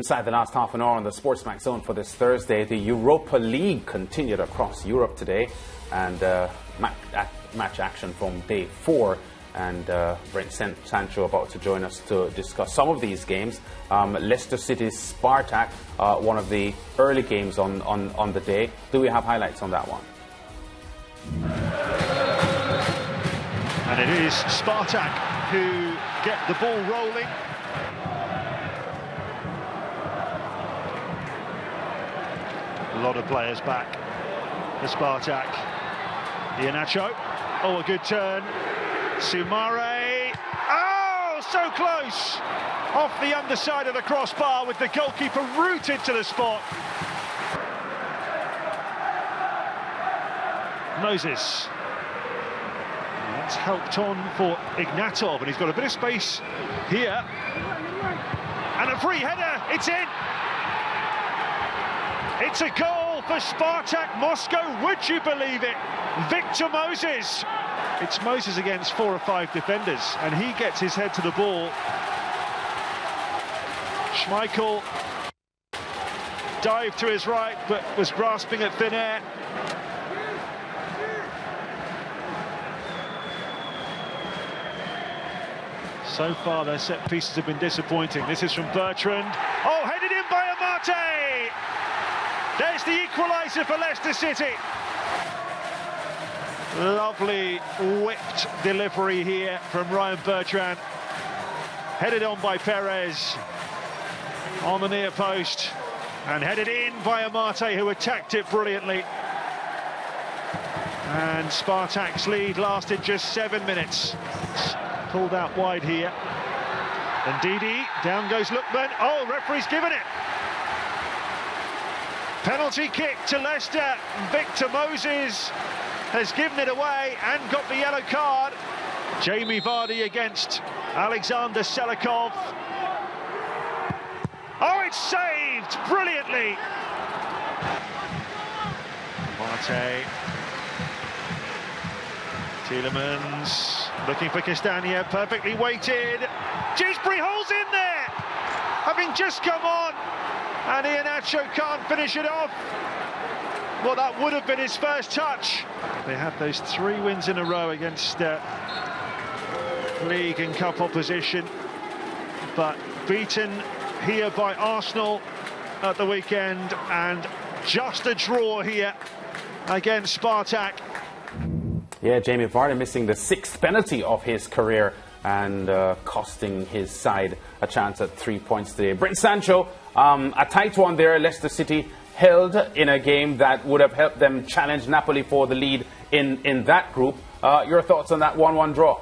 Inside the last half an hour on the SportsMax zone for this Thursday, the Europa League continued across Europe today, and match action from day 4. And Brent Sancho about to join us to discuss some of these games. Leicester City's Spartak, one of the early games on the day. Do we have highlights on that one? And it is Spartak who get the ball rolling. A lot of players back for Spartak. Iheanacho. Oh, a good turn. Soumare. Oh, so close! Off the underside of the crossbar with the goalkeeper rooted to the spot. Moses. That's helped on for Ignatov, and he's got a bit of space here. And a free header, it's in! It's a goal for Spartak Moscow, would you believe it? Victor Moses. It's Moses against 4 or 5 defenders, and he gets his head to the ball. Schmeichel dived to his right, but was grasping at thin air. So far, their set pieces have been disappointing. This is from Bertrand. Oh, headed in by Amate! There's the equaliser for Leicester City. Lovely whipped delivery here from Ryan Bertrand. Headed on by Perez on the near post, and headed in by Amate, who attacked it brilliantly. And Spartak's lead lasted just 7 minutes. Pulled out wide here. And Didi, down goes Lookman. Oh, referee's given it. Penalty kick to Leicester. Victor Moses has given it away and got the yellow card. Jamie Vardy against Alexander Selikov. Oh, it's saved brilliantly. Mate. Tielemans looking for Castagna, perfectly weighted. Dewsbury holds in there, having just come on, and Iheanacho can't finish it off. Well, that would have been his first touch. They had those 3 wins in a row against league and cup opposition, but beaten here by Arsenal at the weekend, and just a draw here against Spartak. Yeah, Jamie Vardy missing the 6th penalty of his career and costing his side a chance at 3 points today. Brent Sancho, a tight one there. Leicester City held in a game that would have helped them challenge Napoli for the lead in that group. Your thoughts on that 1-1 draw?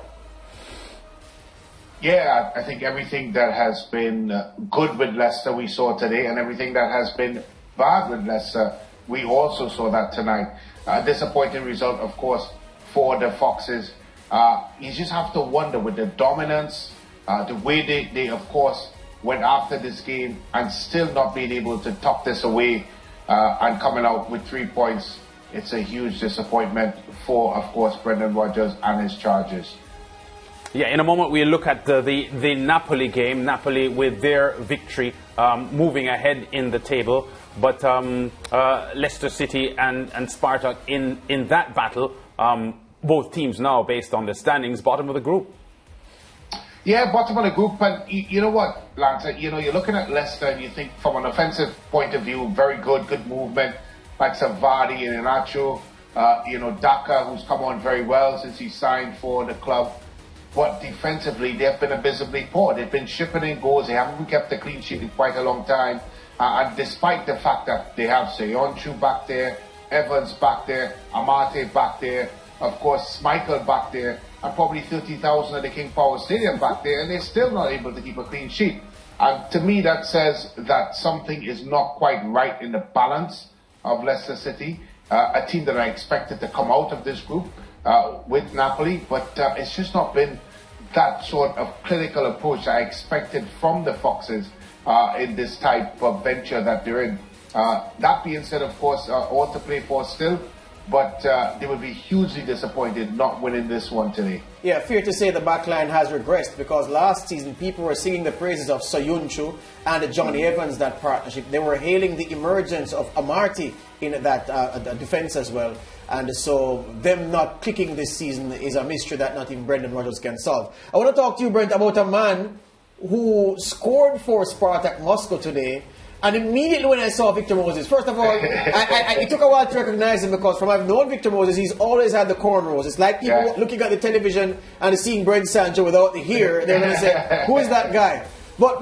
Yeah, I think everything that has been good with Leicester we saw today, and everything that has been bad with Leicester we also saw that tonight. A disappointing result, of course, for the Foxes. You just have to wonder with the dominance, the way they of course went after this game and still not being able to tuck this away and coming out with 3 points. It's a huge disappointment for, of course, Brendan Rodgers and his Chargers. Yeah, in a moment we'll look at the Napoli game. Napoli with their victory moving ahead in the table. But Leicester City and Spartak in that battle, both teams now, based on the standings, bottom of the group. Yeah, bottom of the group, but you know what, Lance, you're looking at Leicester and you think from an offensive point of view, very good movement, like Vardy and Iheanacho, Daka, who's come on very well since he signed for the club. But defensively, they've been abysmally poor. They've been shipping in goals. They haven't kept a clean sheet in quite a long time. And despite the fact that they have Sayonchu back there, Evans back there, Amate back there, of course, Schmeichel back there, and probably 30,000 at the King Power Stadium back there, and they're still not able to keep a clean sheet. And to me, that says that something is not quite right in the balance of Leicester City, a team that I expected to come out of this group with Napoli, but it's just not been that sort of clinical approach I expected from the Foxes in this type of venture that they're in. That being said, of course, all to play for still. but they would be hugely disappointed not winning this one today. Yeah, fair to say the backline has regressed, because last season people were singing the praises of Soyuncu and Johnny Evans, that partnership. They were hailing the emergence of Amarty in that defence as well. And so them not clicking this season is a mystery that not even Brendan Rodgers can solve. I want to talk to you, Brent, about a man who scored for Spartak Moscow today. And immediately when I saw Victor Moses, first of all, it took a while to recognize him, because from I've known Victor Moses, he's always had the cornrows. It's like people looking at the television and seeing Brent Sancho without the hair. They're going to say, who is that guy? But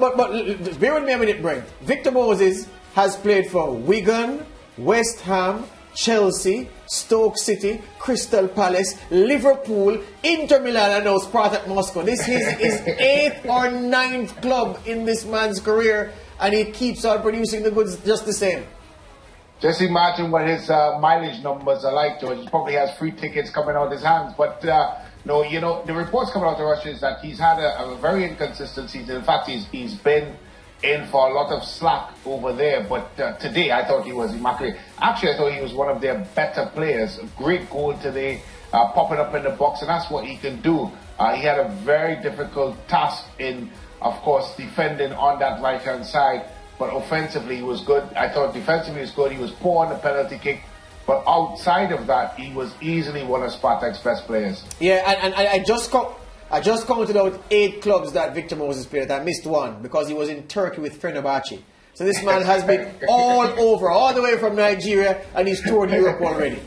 bear with me a minute, Brent. Victor Moses has played for Wigan, West Ham, Chelsea, Stoke City, Crystal Palace, Liverpool, Inter Milan, and now Spartak Moscow. This is his 8th or 9th club in this man's career. And he keeps on producing the goods just the same. Just imagine what his mileage numbers are like, George. He probably has free tickets coming out of his hands. But, no, you know, the reports coming out of Russia is that he's had a very inconsistent season. In fact, he's been in for a lot of slack over there. But today, I thought he was immaculate. Actually, I thought he was one of their better players. A great goal today, popping up in the box, and that's what he can do. He had a very difficult task in, of course, defending on that right-hand side, but offensively he was good. I thought defensively he was good. He was poor on the penalty kick, but outside of that, he was easily one of Spartak's best players. Yeah, and I just counted out 8 clubs that Victor Moses played at. I missed one because he was in Turkey with Fenerbahce. So this man has been all over, all the way from Nigeria, and he's toured Europe already.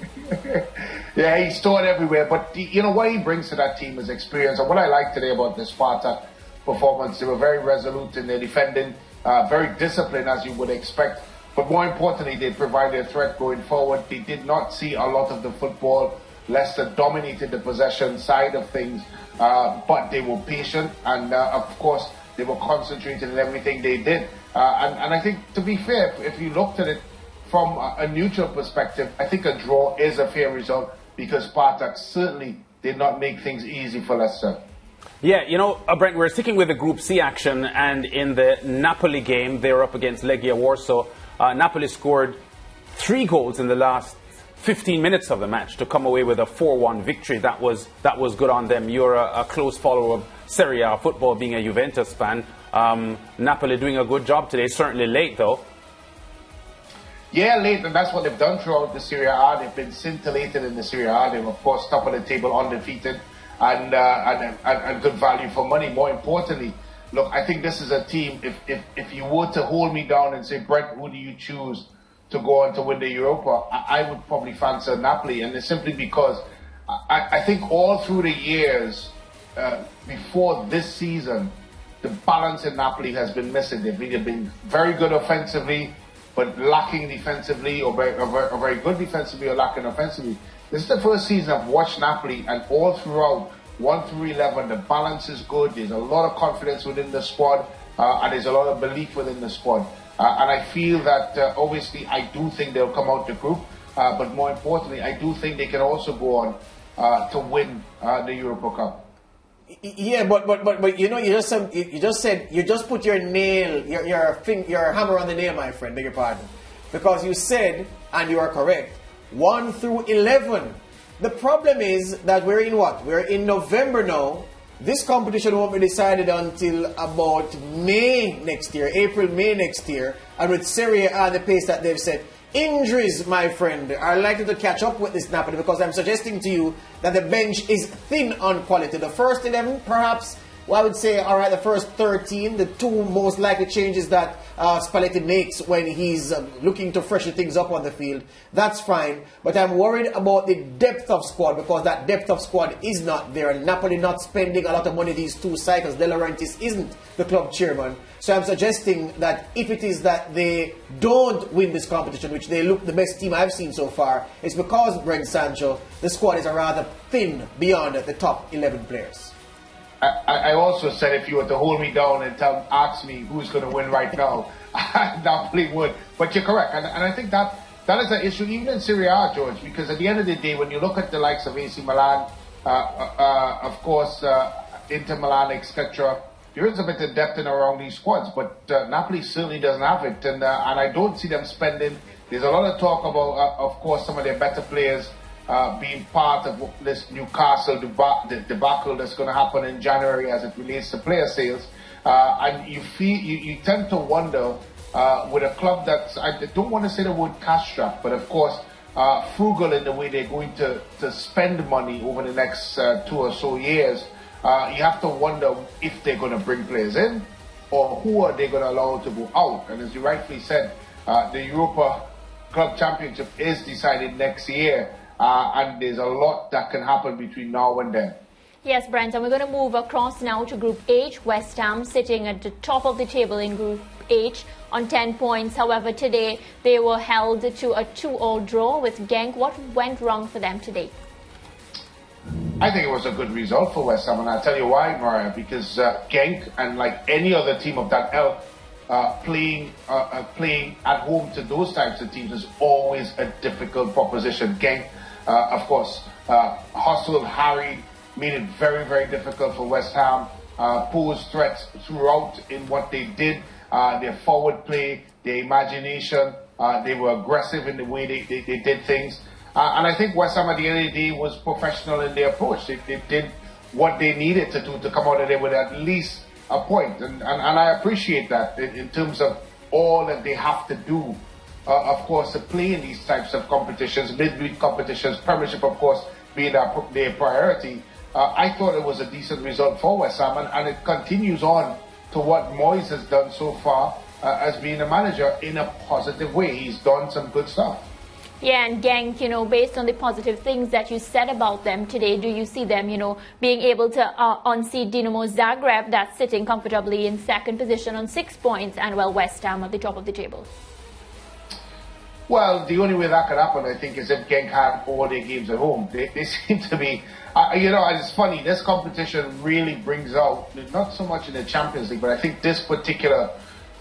Yeah, he's toured everywhere, but you know what he brings to that team is experience. And what I like today about the Spartak performance, they were very resolute in their defending, very disciplined as you would expect, but more importantly, they provided a threat going forward. They did not see a lot of the football. Leicester dominated the possession side of things, but they were patient, and of course they were concentrated in everything they did, and I think, to be fair, if you looked at it from a neutral perspective, I think a draw is a fair result, because Spartak certainly did not make things easy for Leicester. Yeah, you know, Brent, we're sticking with the Group C action, and in the Napoli game, they were up against Legia Warsaw. Napoli scored 3 goals in the last 15 minutes of the match to come away with a 4-1 victory. That was good on them. You're a close follower of Serie A football, being a Juventus fan. Napoli doing a good job today, certainly late though. Yeah, late, and that's what they've done throughout the Serie A. They've been scintillated in the Serie A. They're, of course, top of the table, undefeated. And good value for money. More importantly, look, I think this is a team, if you were to hold me down and say, Brent, who do you choose to go on to win the Europa, I would probably fancy Napoli, and it's simply because I think all through the years before this season, the balance in Napoli has been missing. They've either been very good offensively, but lacking defensively, or very good defensively, or lacking offensively. This is the first season I've watched Napoli, and all throughout, 1 through 11, the balance is good. There's a lot of confidence within the squad, and there's a lot of belief within the squad. And I feel that, obviously, I do think they'll come out the group, but more importantly, I do think they can also go on to win the Europa Cup. Yeah, but you know, you just put your nail, your hammer on the nail, my friend. Beg your pardon, because you said, and you are correct, 1 through 11. The problem is that we're in what? We're in November now. This competition won't be decided until about May next year, April, May next year. And with Serie A, the pace that they've set, injuries, my friend, are likely to catch up with this Napoli, because I'm suggesting to you that the bench is thin on quality. The first 11, perhaps, well, I would say, all right, the first 13, the 2 most likely changes that Spalletti makes when he's looking to freshen things up on the field, that's fine. But I'm worried about the depth of squad, because that depth of squad is not there. And Napoli not spending a lot of money these 2 cycles. De Laurentiis isn't the club chairman. So I'm suggesting that if it is that they don't win this competition, which they look the best team I've seen so far, it's because Brent Sancho, the squad is a rather thin beyond the top 11 players. I also said, if you were to hold me down and ask me who's going to win right now, I definitely would. But you're correct, and I think that is an issue even in Serie A, George, because at the end of the day, when you look at the likes of AC Milan, of course, Inter Milan, etc., there is a bit of depth in around these squads, but Napoli certainly doesn't have it, and I don't see them spending. There's a lot of talk about, of course, some of their better players being part of this Newcastle debacle that's going to happen in January as it relates to player sales. And you tend to wonder with a club that's, I don't want to say the word cash-strapped, but of course frugal in the way they're going to spend money over the next 2 or so years. You have to wonder if they're going to bring players in or who are they going to allow to go out. And as you rightfully said, the Europa Club Championship is decided next year, and there's a lot that can happen between now and then. Yes, Brent, and we're going to move across now to Group H. West Ham sitting at the top of the table in Group H on 10 points. However, today they were held to a 2-2 draw with Genk. What went wrong for them today? I think it was a good result for West Ham, and I'll tell you why, Mariah, because Genk, and like any other team of that ilk, playing at home to those types of teams is always a difficult proposition. Genk, of course, hustled, harried, made it very, very difficult for West Ham, posed threats throughout in what they did, their forward play, their imagination, they were aggressive in the way they did things. And I think West Ham at the end of the day was professional in their approach. They did what they needed to do to come out of there with at least a point. And I appreciate that in terms of all that they have to do, of course, to play in these types of competitions, midweek competitions, Premiership, of course, being their priority. I thought it was a decent result for West Ham, and it continues on to what Moyes has done so far as being a manager in a positive way. He's done some good stuff. Yeah, and Genk, based on the positive things that you said about them today, do you see them, being able to unseat Dinamo Zagreb, that's sitting comfortably in second position on 6 points, and West Ham at the top of the table? Well, the only way that could happen, I think, is if Genk had all their games at home. They seem to be, it's funny, this competition really brings out, not so much in the Champions League, but I think this particular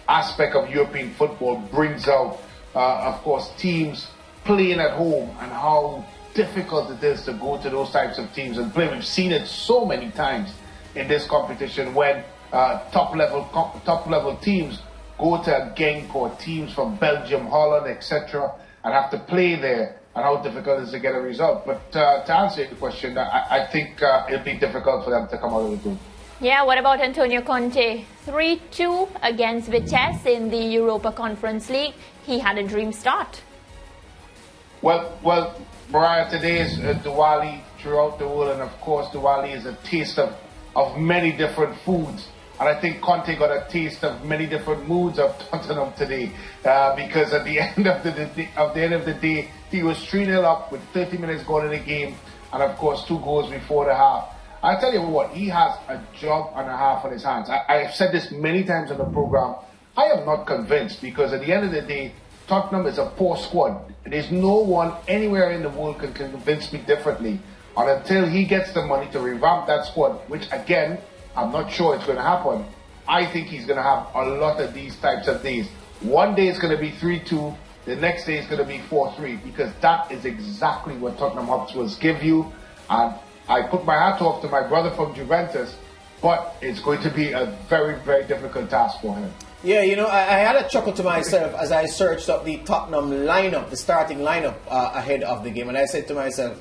aspect of European football brings out, of course, teams playing at home and how difficult it is to go to those types of teams and play. We've seen it so many times in this competition when top level teams go to Genk or teams from Belgium, Holland, etc., and have to play there, and how difficult it is to get a result. But to answer your question, I think it'll be difficult for them to come out of the group. Yeah, what about Antonio Conte? 3-2 against Vitesse in the Europa Conference League. He had a dream start. Well, Mariah, today is Diwali throughout the world, and of course Diwali is a taste of many different foods. And I think Conte got a taste of many different moods of Tottenham today, because at the end of the day, he was 3-0 up with 30 minutes gone in the game, and of course 2 goals before the half. I tell you what, he has a job and a half on his hands. I've said this many times on the program. I am not convinced, because at the end of the day, Tottenham is a poor squad. There's no one anywhere in the world can convince me differently. And until he gets the money to revamp that squad, which again, I'm not sure it's going to happen, I think he's going to have a lot of these types of days. One day it's going to be 3-2, the next day it's going to be 4-3, because that is exactly what Tottenham Hotspurs give you. And I put my hat off to my brother from Juventus, but it's going to be a very, very difficult task for him. Yeah, I had a chuckle to myself as I searched up the Tottenham lineup, the starting lineup ahead of the game, and I said to myself,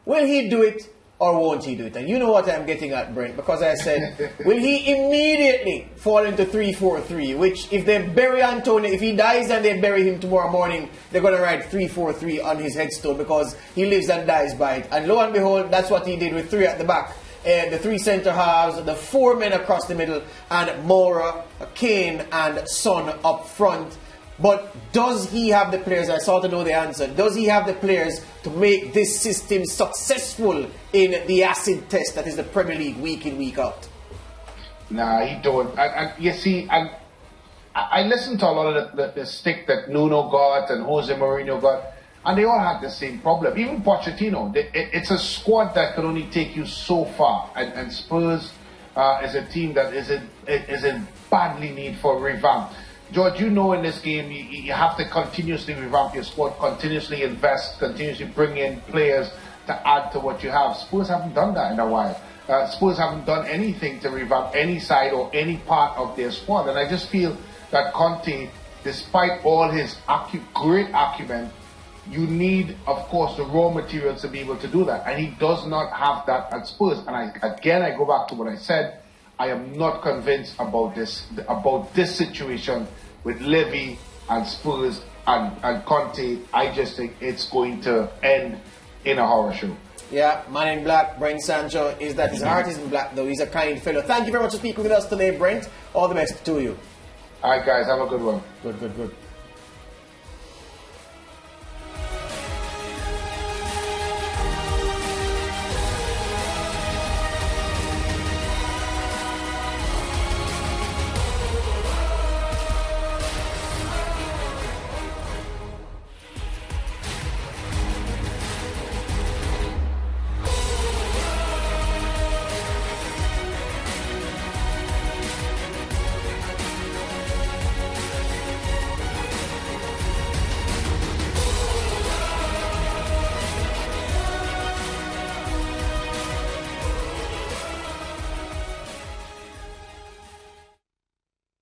will he do it or won't he do it? And you know what I'm getting at, Brent, because I said, will he immediately fall into 3-4-3, which if they bury Antonio, if he dies and they bury him tomorrow morning, they're going to write 3-4-3 on his headstone because he lives and dies by it. And lo and behold, that's what he did with 3 at the back. The 3 centre halves, the 4 men across the middle, and Mora, Kane, and Son up front. But does he have the players? I sort of know the answer. Does he have the players to make this system successful in the acid test that is the Premier League week in, week out? Nah, he don't. And you see, I listened to a lot of the stick that Nuno got and Jose Mourinho got, and they all had the same problem. Even Pochettino, it's a squad that can only take you so far. And Spurs is a team that is in badly need for revamp. George, in this game, you have to continuously revamp your squad, continuously invest, continuously bring in players to add to what you have. Spurs haven't done that in a while. Spurs haven't done anything to revamp any side or any part of their squad. And I just feel that Conte, despite all his great acumen, you need, of course, the raw materials to be able to do that. And he does not have that at Spurs. And I go back to what I said. I am not convinced about this situation with Levy and Spurs and Conte. I just think it's going to end in a horror show. Yeah, man in black, Brent Sancho, is that his heart is in black, though. He's a kind fellow. Thank you very much for speaking with us today, Brent. All the best to you. All right, guys, have a good one. Good.